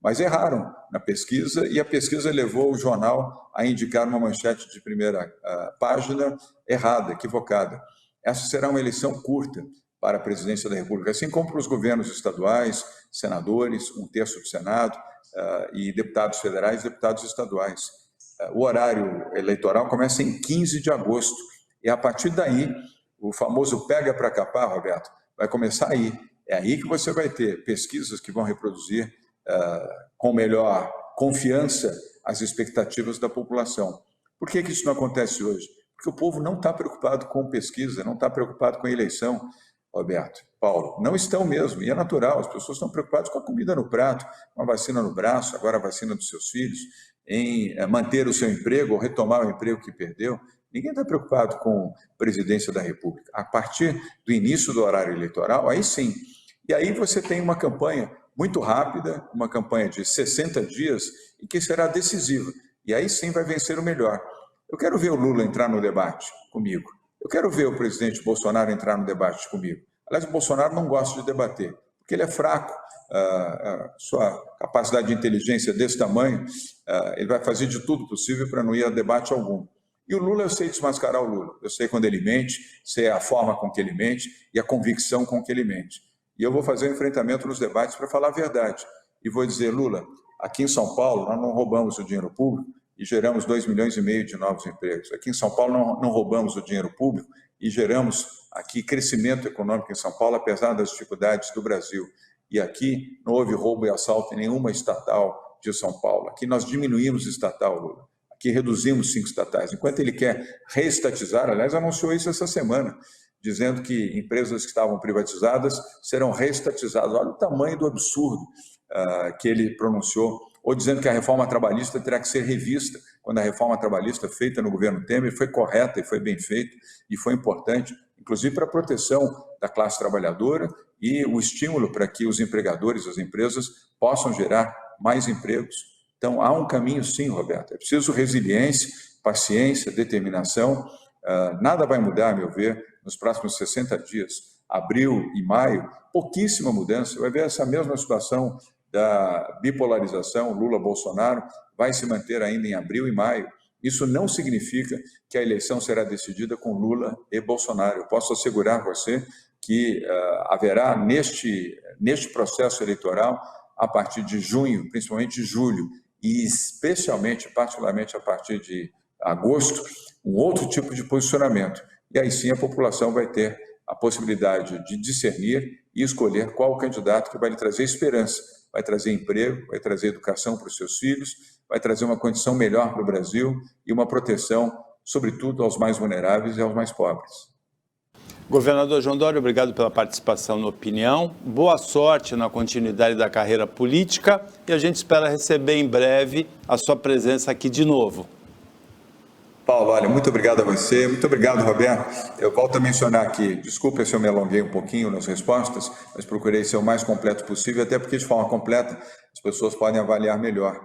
mas erraram na pesquisa e a pesquisa levou o jornal a indicar uma manchete de primeira página errada, equivocada. Essa será uma eleição curta para a presidência da República, assim como para os governos estaduais, senadores, 1/3 do Senado, e deputados federais e deputados estaduais. O horário eleitoral começa em 15 de agosto, e a partir daí, o famoso pega para capar, Roberto, vai começar aí. É aí que você vai ter pesquisas que vão reproduzir com melhor confiança as expectativas da população. Por que isso não acontece hoje? Porque o povo não está preocupado com pesquisa, não está preocupado com a eleição. Roberto, Paulo, não estão mesmo, e é natural, as pessoas estão preocupadas com a comida no prato, com a vacina no braço, agora a vacina dos seus filhos, em manter o seu emprego ou retomar o emprego que perdeu. Ninguém está preocupado com a presidência da República. A partir do início do horário eleitoral, aí sim. E aí você tem uma campanha muito rápida, uma campanha de 60 dias, e que será decisiva. E aí sim vai vencer o melhor. Eu quero ver o Lula entrar no debate comigo. Eu quero ver o presidente Bolsonaro entrar no debate comigo. Aliás, o Bolsonaro não gosta de debater, porque ele é fraco, sua capacidade de inteligência desse tamanho, ele vai fazer de tudo possível para não ir a debate algum. E o Lula, eu sei desmascarar o Lula. Eu sei quando ele mente, sei a forma com que ele mente e a convicção com que ele mente. E eu vou fazer um enfrentamento nos debates para falar a verdade. E vou dizer: Lula, aqui em São Paulo nós não roubamos o dinheiro público e geramos 2,5 milhões de novos empregos. Aqui em São Paulo não roubamos o dinheiro público e geramos aqui crescimento econômico em São Paulo, apesar das dificuldades do Brasil. E aqui não houve roubo e assalto em nenhuma estatal de São Paulo. Aqui nós diminuímos estatal, Lula. Aqui reduzimos 5 estatais. Enquanto ele quer reestatizar, aliás, anunciou isso essa semana, dizendo que empresas que estavam privatizadas serão reestatizadas. Olha o tamanho do absurdo que ele pronunciou, ou dizendo que a reforma trabalhista terá que ser revista, quando a reforma trabalhista feita no governo Temer foi correta e foi bem feita e foi importante, inclusive para a proteção da classe trabalhadora e o estímulo para que os empregadores, as empresas, possam gerar mais empregos. Então, há um caminho sim, Roberto. É preciso resiliência, paciência, determinação. Nada vai mudar, a meu ver, nos próximos 60 dias. Abril e maio, pouquíssima mudança. Vai ver essa mesma situação da bipolarização Lula-Bolsonaro vai se manter ainda em abril e maio. Isso não significa que a eleição será decidida com Lula e Bolsonaro. Eu posso assegurar a você que haverá neste processo eleitoral, a partir de junho, principalmente julho, e especialmente, particularmente a partir de agosto, um outro tipo de posicionamento. E aí sim a população vai ter a possibilidade de discernir e escolher qual o candidato que vai lhe trazer esperança, vai trazer emprego, vai trazer educação para os seus filhos, vai trazer uma condição melhor para o Brasil e uma proteção sobretudo aos mais vulneráveis e aos mais pobres. Governador João Dória, obrigado pela participação na Opinião. Boa sorte na continuidade da carreira política e a gente espera receber em breve a sua presença aqui de novo. Paulo, olha, muito obrigado a você, muito obrigado, Roberto. Eu volto a mencionar aqui, desculpe se eu me alonguei um pouquinho nas respostas, mas procurei ser o mais completo possível, até porque de forma completa as pessoas podem avaliar melhor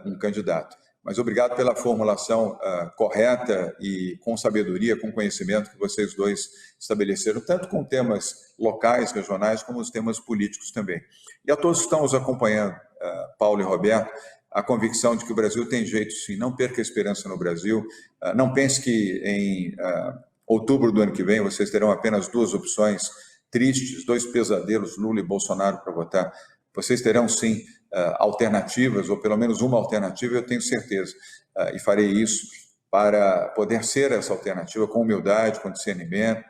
um candidato. Mas obrigado pela formulação correta e com sabedoria, com conhecimento que vocês dois estabeleceram, tanto com temas locais, regionais, como os temas políticos também. E a todos que estão nos acompanhando, Paulo e Roberto, a convicção de que o Brasil tem jeito sim, não perca a esperança no Brasil, não pense que em outubro do ano que vem vocês terão apenas duas opções tristes, dois pesadelos, Lula e Bolsonaro para votar. Vocês terão sim alternativas, ou pelo menos uma alternativa, eu tenho certeza, e farei isso para poder ser essa alternativa com humildade, com discernimento,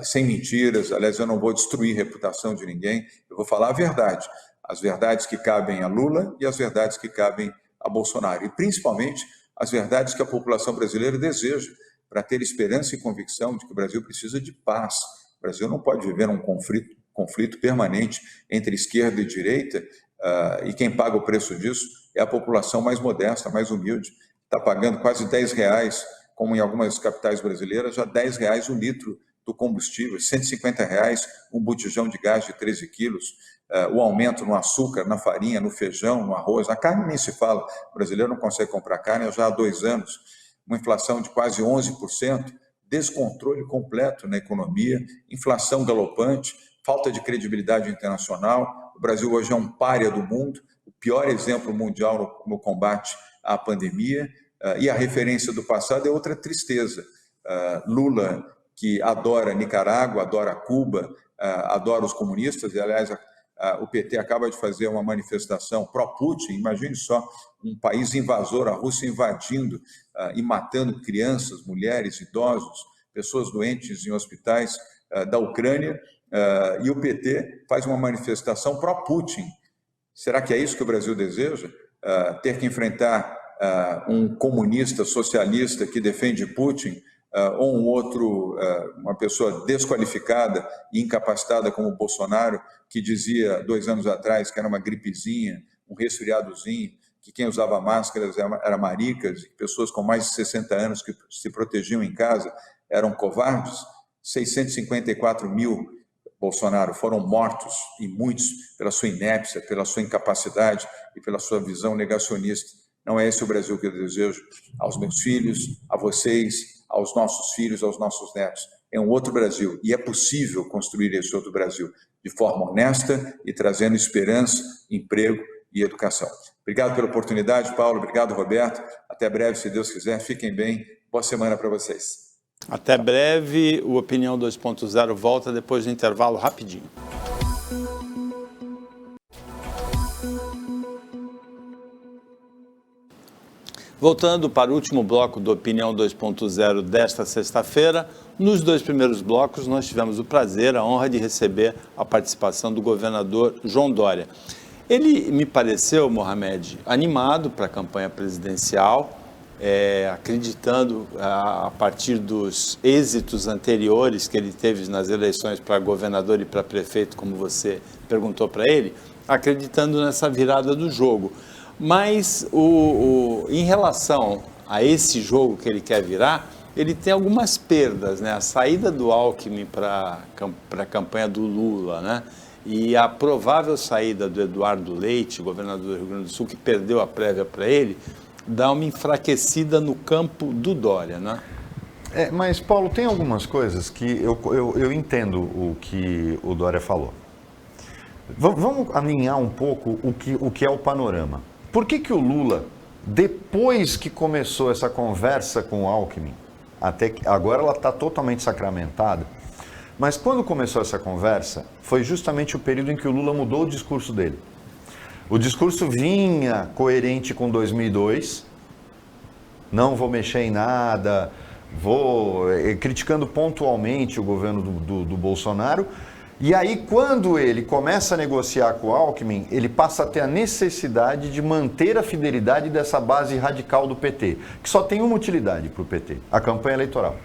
sem mentiras. Aliás, eu não vou destruir a reputação de ninguém, eu vou falar a verdade, as verdades que cabem a Lula e as verdades que cabem a Bolsonaro, e principalmente as verdades que a população brasileira deseja, para ter esperança e convicção de que o Brasil precisa de paz. O Brasil não pode viver um conflito permanente entre esquerda e direita, e quem paga o preço disso é a população mais modesta, mais humilde, está pagando quase R$10, como em algumas capitais brasileiras, já R$10 o litro do combustível, R$150 um botijão de gás de 13 quilos, o aumento no açúcar, na farinha, no feijão, no arroz, na carne nem se fala, o brasileiro não consegue comprar carne já há 2 anos, uma inflação de quase 11%, descontrole completo na economia, inflação galopante, falta de credibilidade internacional. O Brasil hoje é um pária do mundo, o pior exemplo mundial no combate à pandemia, e a referência do passado é outra tristeza. Lula, que adora Nicarágua, adora Cuba, adora os comunistas, e aliás o PT acaba de fazer uma manifestação pró-Putin, imagine só, um país invasor, a Rússia invadindo e matando crianças, mulheres, idosos, pessoas doentes em hospitais da Ucrânia, e o PT faz uma manifestação pró-Putin. Será que é isso que o Brasil deseja? Ter que enfrentar um comunista socialista que defende Putin, ou um outro, uma pessoa desqualificada e incapacitada como o Bolsonaro, que dizia 2 anos atrás que era uma gripezinha, um resfriadozinho, que quem usava máscaras era maricas, e pessoas com mais de 60 anos que se protegiam em casa eram covardes. 654 mil, Bolsonaro, foram mortos, e muitos pela sua inépcia, pela sua incapacidade e pela sua visão negacionista. Não é esse o Brasil que eu desejo aos meus filhos, a vocês, aos nossos filhos, aos nossos netos. É um outro Brasil, e é possível construir esse outro Brasil de forma honesta e trazendo esperança, emprego e educação. Obrigado pela oportunidade, Paulo. Obrigado, Roberto. Até breve, se Deus quiser. Fiquem bem. Boa semana para vocês. Até breve. O Opinião 2.0 volta depois do intervalo rapidinho. Voltando para o último bloco do Opinião 2.0 desta sexta-feira, nos 2 primeiros blocos nós tivemos o prazer, a honra de receber a participação do governador João Dória. Ele me pareceu, Mohamed, animado para a campanha presidencial, acreditando a partir dos êxitos anteriores que ele teve nas eleições para governador e para prefeito, como você perguntou para ele, acreditando nessa virada do jogo. Mas em relação a esse jogo que ele quer virar, ele tem algumas perdas, né? A saída do Alckmin para a campanha do Lula, né? E a provável saída do Eduardo Leite, governador do Rio Grande do Sul, que perdeu a prévia para ele, dá uma enfraquecida no campo do Dória, né? Mas, Paulo, tem algumas coisas que eu entendo o que o Dória falou. Vamos alinhar um pouco o que é o panorama. Por que o Lula, depois que começou essa conversa com o Alckmin, até que agora ela está totalmente sacramentada, mas quando começou essa conversa, foi justamente o período em que o Lula mudou o discurso dele. O discurso vinha coerente com 2002, não vou mexer em nada, vou criticando pontualmente o governo do Bolsonaro, E aí, quando ele começa a negociar com o Alckmin, ele passa a ter a necessidade de manter a fidelidade dessa base radical do PT, que só tem uma utilidade para o PT, a campanha eleitoral.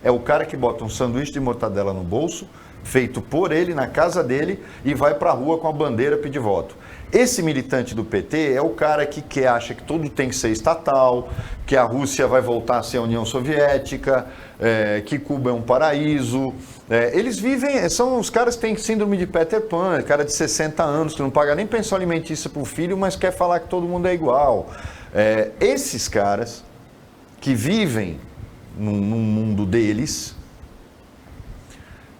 É o cara que bota um sanduíche de mortadela no bolso, feito por ele, na casa dele, e vai para a rua com a bandeira pedir voto. Esse militante do PT é o cara que acha que tudo tem que ser estatal, que a Rússia vai voltar a ser a União Soviética, que Cuba é um paraíso. Eles vivem, são os caras que têm síndrome de Peter Pan, cara de 60 anos, que não paga nem pensão alimentícia para o filho, mas quer falar que todo mundo é igual. Esses caras que vivem num mundo deles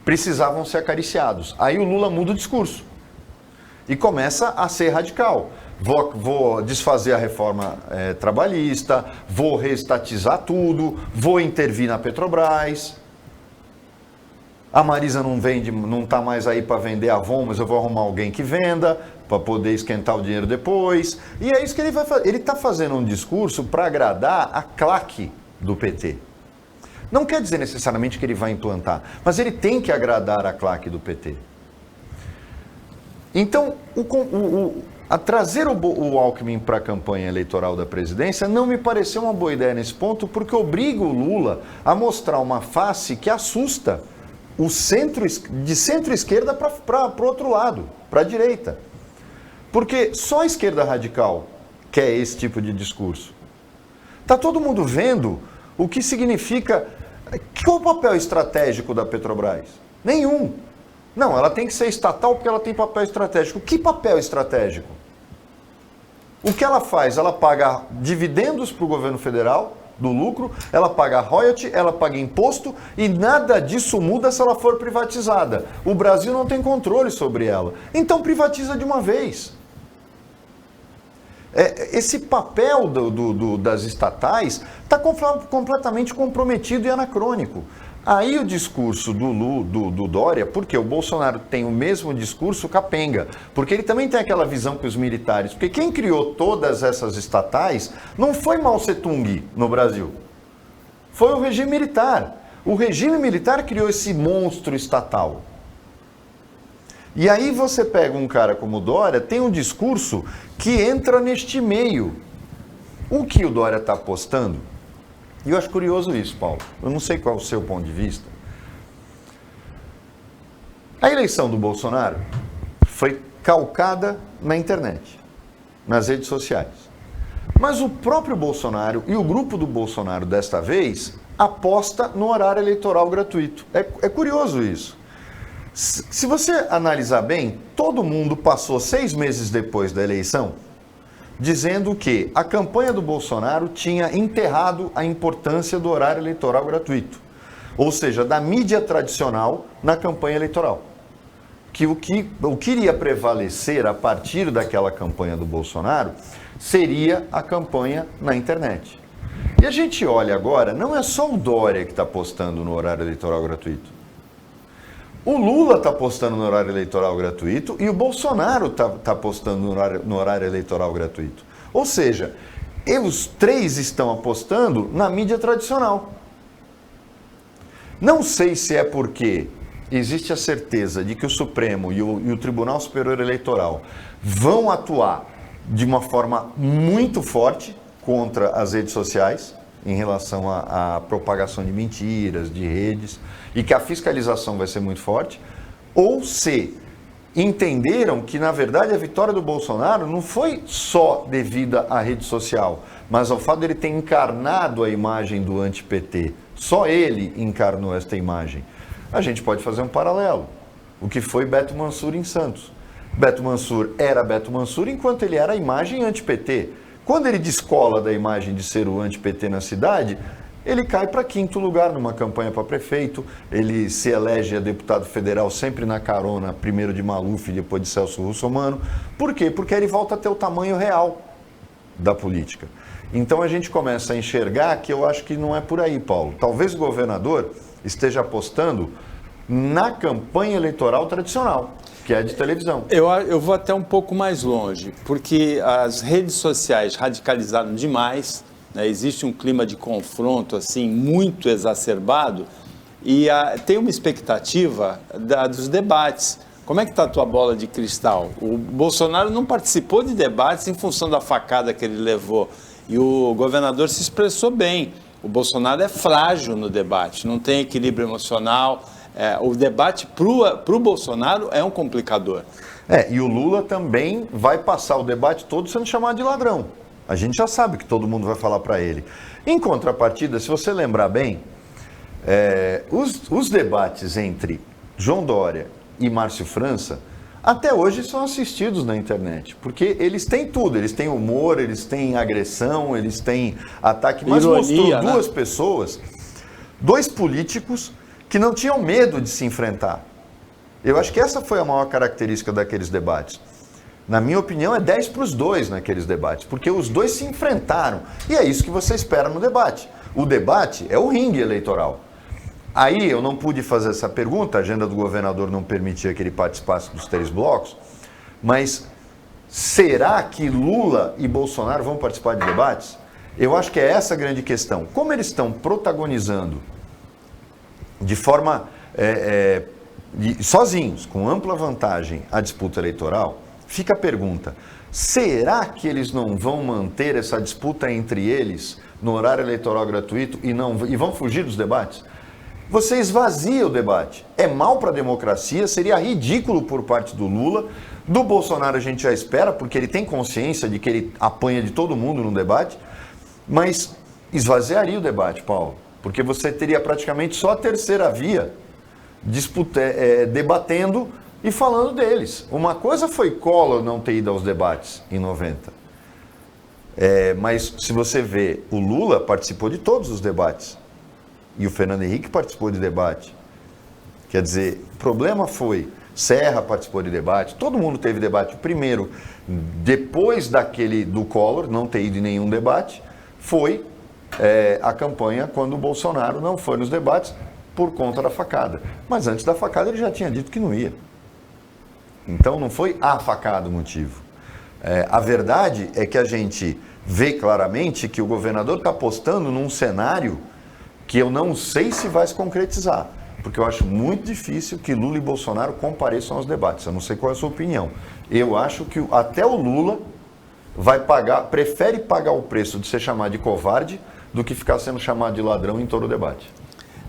precisavam ser acariciados. Aí o Lula muda o discurso e começa a ser radical. Vou desfazer a reforma trabalhista, vou reestatizar tudo, vou intervir na Petrobras. A Marisa não está mais aí para vender Avon, mas eu vou arrumar alguém que venda, para poder esquentar o dinheiro depois. E é isso que ele vai fazer. Ele está fazendo um discurso para agradar a claque do PT. Não quer dizer necessariamente que ele vai implantar, mas ele tem que agradar a claque do PT. Então, trazer o Alckmin para a campanha eleitoral da presidência não me pareceu uma boa ideia nesse ponto, porque obriga o Lula a mostrar uma face que assusta o de centro-esquerda para o outro lado, para a direita. Porque só a esquerda radical quer esse tipo de discurso. Está todo mundo vendo o que significa... Qual o papel estratégico da Petrobras? Nenhum. Não, ela tem que ser estatal porque ela tem papel estratégico. Que papel estratégico? O que ela faz? Ela paga dividendos para o governo federal, do lucro, ela paga royalty, ela paga imposto e nada disso muda se ela for privatizada. O Brasil não tem controle sobre ela. Então privatiza de uma vez. Esse papel das estatais está completamente comprometido e anacrônico. Aí o discurso do Dória, porque o Bolsonaro tem o mesmo discurso capenga, porque ele também tem aquela visão que os militares, porque quem criou todas essas estatais não foi Mao Tse-tung no Brasil, foi o regime militar. O regime militar criou esse monstro estatal. E aí você pega um cara como o Dória, tem um discurso que entra neste meio. O que o Dória está apostando? E eu acho curioso isso, Paulo. Eu não sei qual é o seu ponto de vista. A eleição do Bolsonaro foi calcada na internet, nas redes sociais. Mas o próprio Bolsonaro e o grupo do Bolsonaro, desta vez, aposta no horário eleitoral gratuito. É curioso isso. Se você analisar bem, todo mundo passou 6 meses depois da eleição dizendo que a campanha do Bolsonaro tinha enterrado a importância do horário eleitoral gratuito, ou seja, da mídia tradicional na campanha eleitoral. Que o que iria prevalecer a partir daquela campanha do Bolsonaro seria a campanha na internet. E a gente olha agora, não é só o Dória que está apostando no horário eleitoral gratuito. O Lula está apostando no horário eleitoral gratuito e o Bolsonaro está apostando no horário eleitoral gratuito. Ou seja, os três estão apostando na mídia tradicional. Não sei se é porque existe a certeza de que o Supremo e o Tribunal Superior Eleitoral vão atuar de uma forma muito forte contra as redes sociais, em relação à propagação de mentiras, de redes, e que a fiscalização vai ser muito forte, ou se entenderam que, na verdade, a vitória do Bolsonaro não foi só devida à rede social, mas ao fato de ele ter encarnado a imagem do anti-PT. Só ele encarnou esta imagem. A gente pode fazer um paralelo. O que foi Beto Mansur em Santos. Beto Mansur era Beto Mansur enquanto ele era a imagem anti-PT. Quando ele descola da imagem de ser o anti-PT na cidade, ele cai para 5º lugar numa campanha para prefeito, ele se elege a deputado federal sempre na carona, primeiro de Maluf e depois de Celso Russomano. Por quê? Porque ele volta a ter o tamanho real da política. Então a gente começa a enxergar que eu acho que não é por aí, Paulo. Talvez o governador esteja apostando na campanha eleitoral tradicional, que é de televisão. Eu vou até um pouco mais longe, porque as redes sociais radicalizaram demais, né? Existe um clima de confronto assim muito exacerbado E tem uma expectativa dos debates. Como é que está a tua bola de cristal? O Bolsonaro não participou de debates em função da facada que ele levou. E o governador se expressou bem. O Bolsonaro é frágil no debate, não tem equilíbrio emocional. O debate para o Bolsonaro é um complicador. E o Lula também vai passar o debate todo sendo chamado de ladrão. A gente já sabe que todo mundo vai falar para ele. Em contrapartida, se você lembrar bem, os debates entre João Dória e Márcio França, até hoje são assistidos na internet, porque eles têm tudo, eles têm humor, eles têm agressão, eles têm ataque, mas mostrou duas pessoas, dois políticos que não tinham medo de se enfrentar. Eu acho que essa foi a maior característica daqueles debates. Na minha opinião, é 10 para os dois naqueles debates, porque os dois se enfrentaram, e é isso que você espera no debate. O debate é o ringue eleitoral. Aí eu não pude fazer essa pergunta, a agenda do governador não permitia que ele participasse dos 3 blocos, mas será que Lula e Bolsonaro vão participar de debates? Eu acho que é essa a grande questão. Como eles estão protagonizando de forma sozinhos, com ampla vantagem, a disputa eleitoral, fica a pergunta, será que eles não vão manter essa disputa entre eles no horário eleitoral gratuito e vão fugir dos debates? Você esvazia o debate. É mal para a democracia, seria ridículo por parte do Lula. Do Bolsonaro a gente já espera, porque ele tem consciência de que ele apanha de todo mundo no debate, mas esvaziaria o debate, Paulo, porque você teria praticamente só a terceira via debatendo e falando deles. Uma coisa foi Collor não ter ido aos debates em 90. Mas se você vê, o Lula participou de todos os debates. E o Fernando Henrique participou de debate. Quer dizer, o problema foi, Serra participou de debate, todo mundo teve debate. O primeiro, depois do Collor, não ter ido em nenhum debate, foi a campanha quando o Bolsonaro não foi nos debates por conta da facada. Mas antes da facada ele já tinha dito que não ia. Então não foi a facada o motivo. A verdade é que a gente vê claramente que o governador está apostando num cenário que eu não sei se vai se concretizar, porque eu acho muito difícil que Lula e Bolsonaro compareçam aos debates. Eu não sei qual é a sua opinião. Eu acho que até o Lula prefere pagar o preço de ser chamado de covarde do que ficar sendo chamado de ladrão em todo o debate.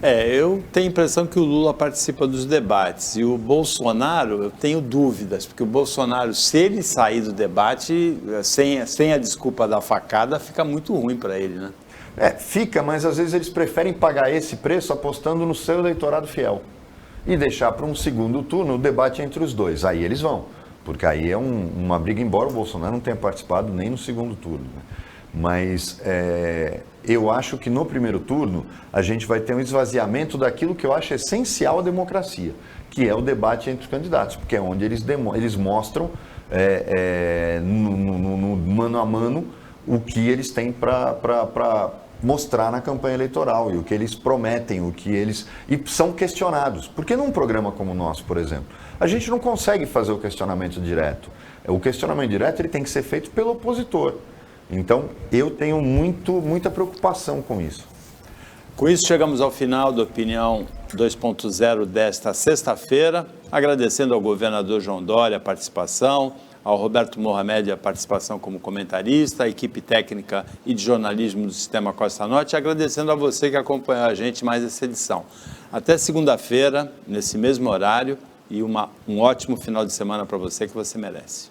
Eu tenho a impressão que o Lula participa dos debates e o Bolsonaro, eu tenho dúvidas, porque o Bolsonaro, se ele sair do debate sem a desculpa da facada, fica muito ruim para ele, né? Fica, mas às vezes eles preferem pagar esse preço apostando no seu eleitorado fiel e deixar para um segundo turno o debate entre os dois. Aí eles vão, porque aí é uma briga, embora o Bolsonaro não tenha participado nem no segundo turno. Né? Mas eu acho que no primeiro turno a gente vai ter um esvaziamento daquilo que eu acho essencial à democracia, que é o debate entre os candidatos, porque é onde eles mostram no mano a mano o que eles têm para mostrar na campanha eleitoral e o que eles prometem, e são questionados. Porque num programa como o nosso, por exemplo, a gente não consegue fazer o questionamento direto. O questionamento direto ele tem que ser feito pelo opositor. Então, eu tenho muita preocupação com isso. Com isso, chegamos ao final da Opinião 2.0 desta sexta-feira, agradecendo ao governador João Dória a participação, ao Roberto Mohamed a participação como comentarista, a equipe técnica e de jornalismo do Sistema Costa Norte, agradecendo a você que acompanhou a gente mais essa edição. Até segunda-feira, nesse mesmo horário, e um ótimo final de semana para você que você merece.